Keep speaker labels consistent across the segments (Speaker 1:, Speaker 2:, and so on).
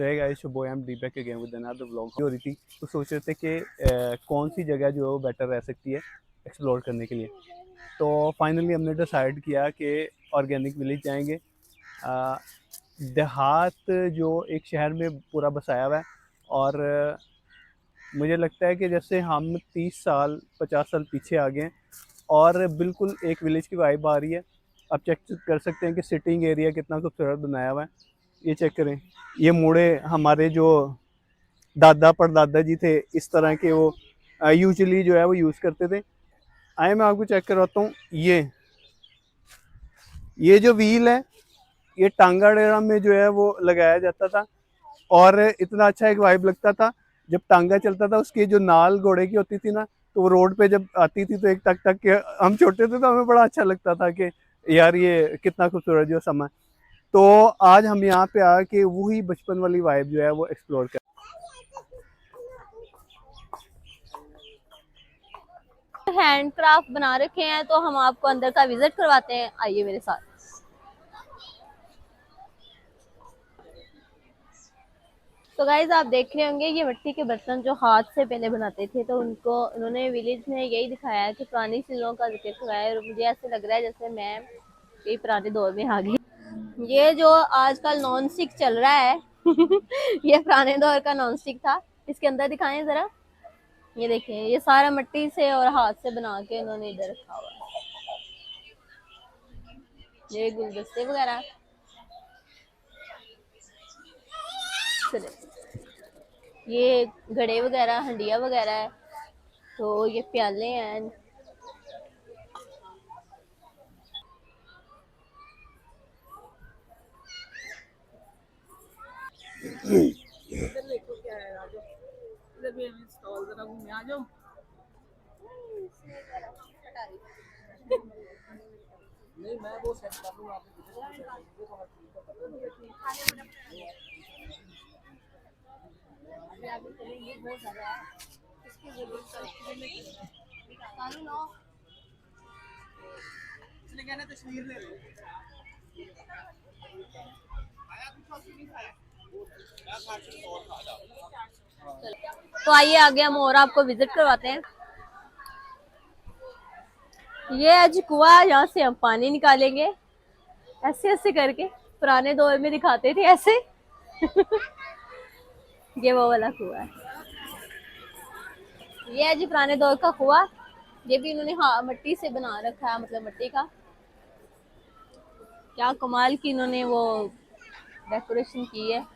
Speaker 1: So hey guys, boy I am Deepak again with another vlog. हो रही थी तो सोच रहे थे कि कौन सी जगह जो है वो बेटर रह सकती है एक्सप्लोर करने के लिए। तो फाइनली हमने डिसाइड किया कि ऑर्गेनिक विलेज जाएंगे। देहात जो एक शहर में पूरा बसाया हुआ है, और मुझे लगता है कि जैसे हम 30 साल 50 साल पीछे आ गए हैं और बिल्कुल एक विलेज की वाइब आ रही है। आप चेक कर सकते हैं कि सिटिंग एरिया कितना खूबसूरत बनाया हुआ है। ये चेक करें, ये मोड़े हमारे जो दादा परदादा जी थे इस तरह के वो यूजुअली जो है वो यूज़ करते थे। आए मैं आपको चेक करवाता हूँ। ये जो व्हील है ये टांगा डेरा में जो है वो लगाया जाता था, और इतना अच्छा एक वाइब लगता था जब टांगा चलता था। उसकी जो नाल घोड़े की होती थी ना, तो वो रोड पे जब आती थी तो एक टक टक के, हम छोटे थे तो हमें बड़ा अच्छा लगता था कि यार ये कितना खूबसूरत जो समा। तो आज हम यहाँ पे आके वही बचपन वाली वाइब जो है वो एक्सप्लोर कर।
Speaker 2: हैंडक्राफ्ट बना रखे हैं तो हम आपको अंदर का विजिट करवाते हैं, आइए मेरे साथ। तो गाइज आप देख रहे होंगे ये मिट्टी के बर्तन जो हाथ से पहले बनाते थे, तो उन्होंने विलेज में यही दिखाया है कि पुरानी चीजों का जिक्र कराया है। और मुझे ऐसे लग रहा है जैसे मैं यही पुराने दौर में आ गई। ये जो आजकल नॉन स्टिक चल रहा है ये पुराने दौर का नॉन स्टिक था। इसके अंदर दिखाएं जरा। ये देखिए, ये सारा मिट्टी से और हाथ से बना के इन्होंने इधर रखा हुआ है। ये गुलदस्ते वगैरह, ये घड़े वगैरह, हंडिया वगैरह है। तो ये प्याले हैं।
Speaker 3: इधर देखो क्या है, आ जाओ इधर भी हमें स्टॉल जरा घूमे आ जाओ। नहीं मैं वो सेट कर दूंगा आपको चलेंगे बहुत ज्यादा है इसकी इसलिए कहना तस्वीर ले लो।
Speaker 2: तो आइए आगे हम और आपको विजिट करवाते हैं। ये आज कुआं, यहाँ से हम पानी निकालेंगे ऐसे ऐसे करके। पुराने दौर में दिखाते थे ऐसे ये वो वाला कुआं है। ये है जी पुराने दौर का कुआं। ये भी इन्होंने हाँ मिट्टी से बना रखा है, मतलब मिट्टी का। क्या कमाल की इन्होंने वो डेकोरेशन की है।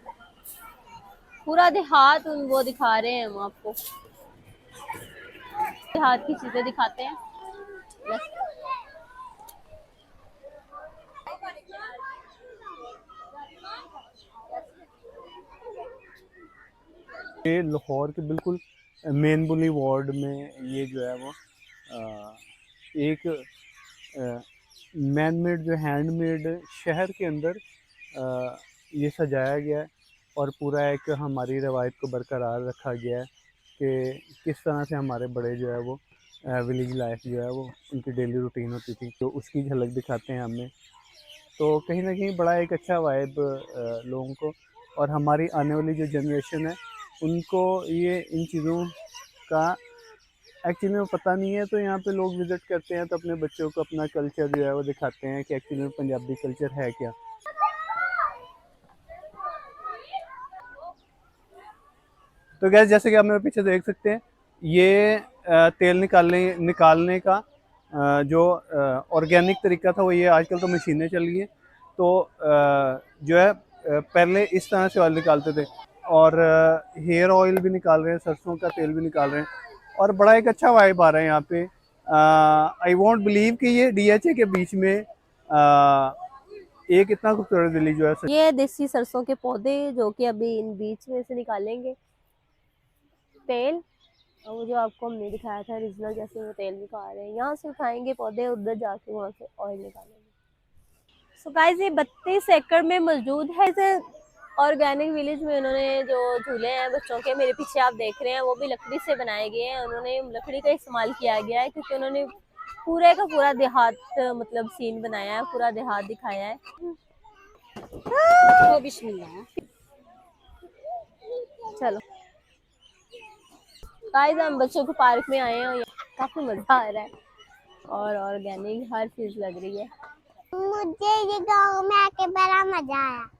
Speaker 2: पूरा देहात वो दिखा रहे हैं हम आपको। देहात की चीजें दिखाते हैं।
Speaker 1: ये लाहौर के बिल्कुल मेन बुली वार्ड में ये जो है वो एक मैन मेड जो हैंडमेड शहर के अंदर ये सजाया गया है, और पूरा एक हमारी रवायत को बरकरार रखा गया है कि किस तरह से हमारे बड़े जो है वो विलेज लाइफ जो है वो उनकी डेली रूटीन होती थी, तो उसकी झलक दिखाते हैं हमें। तो कहीं ना कहीं बड़ा एक अच्छा वाइब लोगों को, और हमारी आने वाली जो जनरेशन है उनको ये इन चीज़ों का एक्चुअली में पता नहीं है। तो यहाँ पे लोग विज़िट करते हैं तो अपने बच्चों को अपना कल्चर जो है वो दिखाते हैं कि एक्चुअली में पंजाबी कल्चर है क्या। तो गैस, जैसे कि आप मेरे पीछे देख सकते हैं, ये तेल निकालने का जो ऑर्गेनिक तरीका था वो ये। आजकल तो मशीनें चल गई हैं, तो जो है पहले इस तरह से ऑयल निकालते थे, और हेयर ऑयल भी निकाल रहे हैं, सरसों का तेल भी निकाल रहे हैं, और बड़ा एक अच्छा वाइब आ रहा है यहाँ पे। आई वॉन्ट बिलीव कि ये DHA के बीच में एक इतना खूबसूरत दिल्ली जो है।
Speaker 2: ये देसी सरसों के पौधे जो कि अभी इन बीच में से निकालेंगे तेल। और वो जो आपको हमने दिखाया था ओरिजिनल, जैसे वो तेल निकाल रहे हैं, यहाँ से उठाएंगे पौधे, उधर जाके वहाँ से ऑयल निकालेंगे। सो गाइस, ये 32 एकड़ में मौजूद है। इसे ऑर्गेनिक विलेज में उन्होंने जो झूले हैं बच्चों के, मेरे पीछे आप देख रहे हैं, वो भी लकड़ी से बनाए गए हैं। उन्होंने लकड़ी का इस्तेमाल किया गया है क्योंकि उन्होंने पूरे का पूरा देहात मतलब सीन बनाया है, पूरा देहात दिखाया है।
Speaker 4: तो बिस्मिल्लाह।
Speaker 2: चलो गाइस, हम बच्चों के पार्क में आए हैं और काफी मजा आ रहा है और ऑर्गेनिक हर चीज लग रही है।
Speaker 4: मुझे ये गांव में आके बड़ा मजा आया।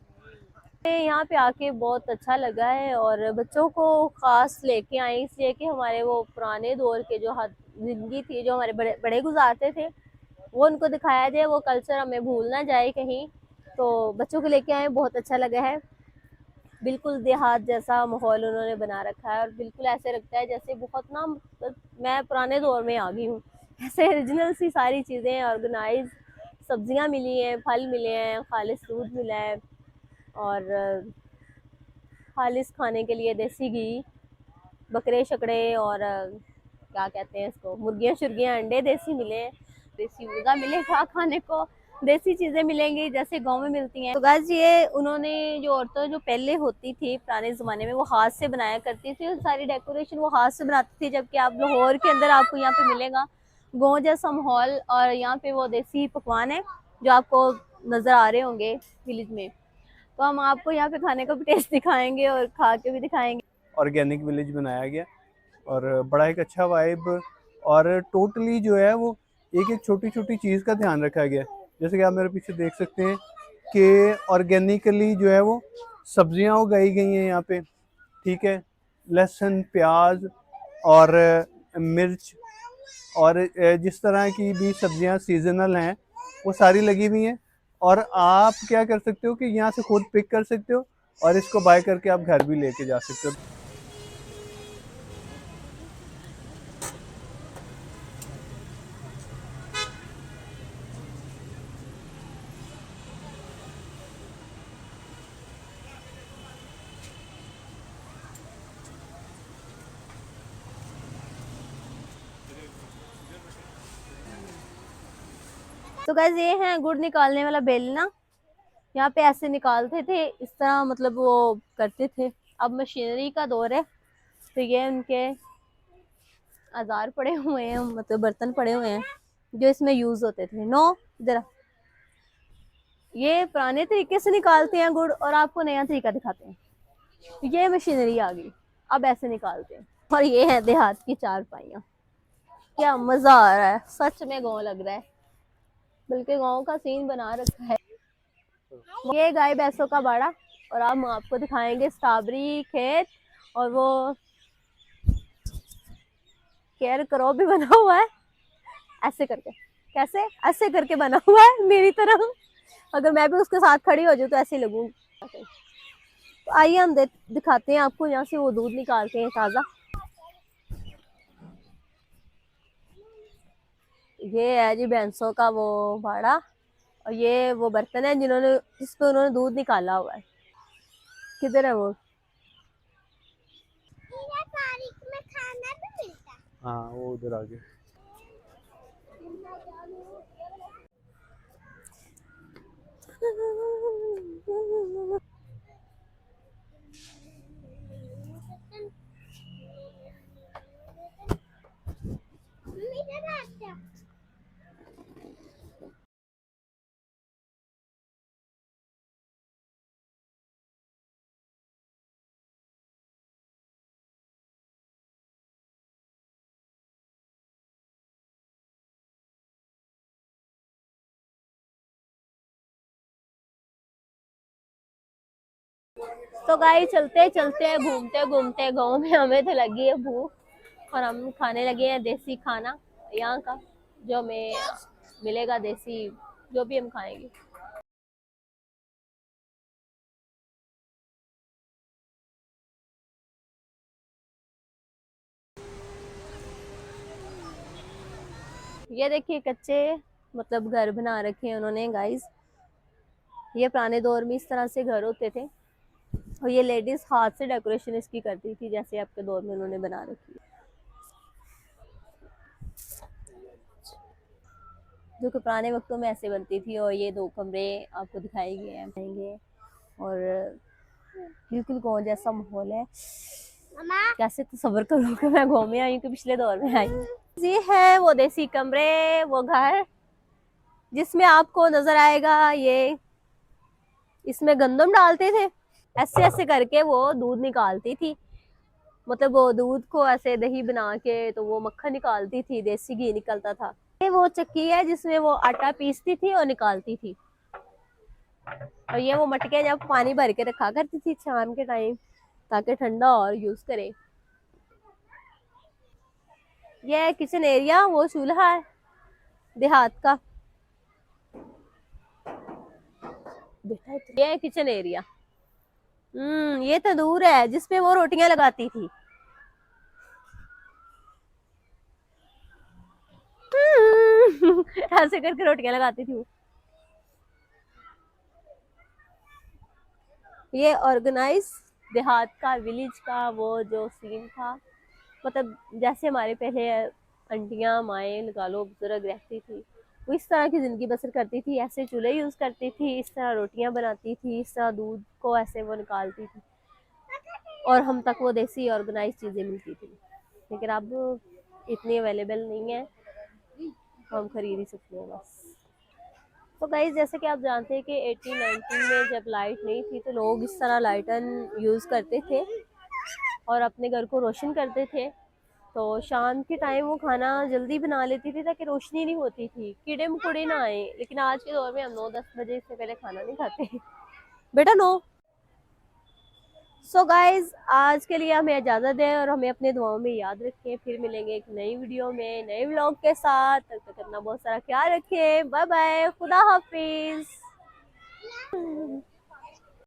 Speaker 2: यहाँ पे आके बहुत अच्छा लगा है और बच्चों को खास लेके आए इसलिए कि हमारे वो पुराने दौर के जो जिंदगी थी, जो हमारे बड़े बड़े गुजारते थे, वो उनको दिखाया जाए, वो कल्चर हमें भूल ना जाए कहीं। तो बच्चों को लेके आए, बहुत अच्छा लगा है। बिल्कुल देहात जैसा माहौल उन्होंने बना रखा है और बिल्कुल ऐसे लगता है जैसे बहुत ना, मतलब मैं पुराने दौर में आ गई हूँ। ऐसे ओरिजिनल सी सारी चीज़ें ऑर्गेनाइज, सब्जियां मिली हैं, फल मिले हैं, खालिस दूध मिला है और खालिस खाने के लिए देसी घी, बकरे शकड़े और क्या कहते हैं इसको, मुर्गियाँ शुर्गियाँ, अंडे देसी मिले हैं, देसी मुर्गा मिलेगा खाने को, देसी चीजें मिलेंगी जैसे गांव में मिलती हैं। तो गाइस, ये उन्होंने जो औरतें जो पहले होती थी पुराने जमाने में, वो हाथ से बनाया करती थी और सारी डेकोरेशन वो हाथ से बनाती थी, जबकि आप लाहौर के अंदर आपको यहाँ पे मिलेगा गाँव जैसा माहौल और यहाँ पे वो देसी पकवान है जो आपको नजर आ रहे होंगे विलेज में। तो हम आपको यहाँ पे खाने का भी टेस्ट दिखाएंगे और खा के भी दिखाएंगे।
Speaker 1: ऑर्गेनिक विलेज बनाया गया और बड़ा एक अच्छा वाइब, और टोटली जो है वो एक एक छोटी छोटी चीज़ का ध्यान रखा गया। जैसे कि आप मेरे पीछे देख सकते हैं कि ऑर्गेनिकली जो है वो सब्जियां उगाई गई हैं यहाँ पे, ठीक है। लहसुन, प्याज और मिर्च और जिस तरह की भी सब्जियां सीजनल हैं वो सारी लगी हुई हैं। और आप क्या कर सकते हो कि यहाँ से खुद पिक कर सकते हो और इसको बाय करके आप घर भी लेके जा सकते हो।
Speaker 2: तो गाइस, ये है गुड़ निकालने वाला बेलना। यहाँ पे ऐसे निकालते थे इस तरह, मतलब वो करते थे। अब मशीनरी का दौर है तो ये उनके औजार पड़े हुए हैं, मतलब बर्तन पड़े हुए हैं जो इसमें यूज होते थे। नो, इधर ये पुराने तरीके से निकालते हैं गुड़ और आपको नया तरीका दिखाते हैं। ये मशीनरी आ गई, अब ऐसे निकालते हैं। और ये है देहात की चारपाइयाँ। क्या मजा आ रहा है, सच में गाँव लग रहा है, बल्कि गाँव का सीन बना रखा है। ये गाय भैंसों का बाड़ा और हम आपको दिखाएंगे स्ट्रॉबेरी खेत और वो केयर करो भी बना हुआ है ऐसे करके, कैसे ऐसे करके बना हुआ है मेरी तरह। अगर मैं भी उसके साथ खड़ी हो जाऊँ तो ऐसे लगूंगी। तो आइए हम दिखाते हैं आपको, यहाँ से वो दूध निकालते हैं ताज़ा। ये है जी भैंसों का वो बाड़ा और ये वो बर्तन है जिसपे उन्होंने दूध निकाला हुआ है। किधर है वो?
Speaker 4: पार्क में खाना भी मिलता है।
Speaker 1: हाँ, वो उधर आगे।
Speaker 2: तो गाइस, चलते चलते घूमते घूमते गांव में हमें तो लगी है भूख और हम खाने लगे हैं देसी खाना यहाँ का, जो हमें मिलेगा देसी, जो भी हम खाएंगे। ये देखिए कच्चे, मतलब घर बना रखे हैं उन्होंने गाइस। ये पुराने दौर में इस तरह से घर होते थे और ये लेडीज हाथ से डेकोरेशन इसकी करती थी, जैसे आपके दौर में उन्होंने बना रखी है, जो कि पुराने वक्तों में ऐसे बनती थी। और ये 2 कमरे आपको दिखाए गए हैं और बिल्कुल गाँव जैसा माहौल है। कैसे तस्वर करूँ कि मैं गाँव में आई हूँ कि पिछले दौर में आई हूँ। ये है वो देसी कमरे, वो घर जिसमें आपको नजर आएगा ये, इसमें गंदम डालते थे, ऐसे ऐसे करके वो दूध निकालती थी मतलब वो दूध को ऐसे दही बना के तो वो मक्खन निकालती थी, देसी घी निकलता था। ये वो चक्की है जिसमें वो आटा पीसती थी और निकालती थी। और ये वो मटके जब पानी भर के रखा करती थी शाम के टाइम ताकि ठंडा और यूज करे। ये है किचन एरिया, वो चूल्हा है देहात का बेटा। ये है किचन एरिया। ये तंदूर है जिसपे वो रोटियां लगाती थी। ऐसे करके रोटियां लगाती थी वो। ये ऑर्गेनाइज देहात का, विलेज का वो जो सीन था, मतलब जैसे हमारे पहले आंटियां माएँ लगा लो बुजुर्ग रहती थी, वो इस तरह की जिंदगी बसर करती थी। ऐसे चूल्हे यूज करती थी, इस तरह रोटियां बनाती थी, इस तरह दूध को ऐसे वो निकालती थी और हम तक वो देसी ऑर्गेनाइज चीजें मिलती थी। लेकिन अब इतनी अवेलेबल नहीं है, हम खरीद ही सकते हैं बस। तो गाइस जैसे कि आप जानते हैं कि 18-19 में जब लाइट नहीं थी तो लोग इस तरह लाइटन यूज़ करते थे और अपने घर को रोशन करते थे। तो शाम के टाइम वो खाना जल्दी बना लेती थी ताकि रोशनी नहीं होती थी, कीड़े मकोड़े ना आए। लेकिन आज के दौर में हम 9-10 बजे से पहले खाना नहीं खाते बेटा नो। सो गाइज आज के लिए हमें इजाज़त दें और हमें अपने दुआओं में याद रखें। फिर मिलेंगे एक नई वीडियो में नए व्लॉग के साथ। तब तक अपना बहुत सारा ख्याल रखें। बाय बाय, खुदा हाफिज।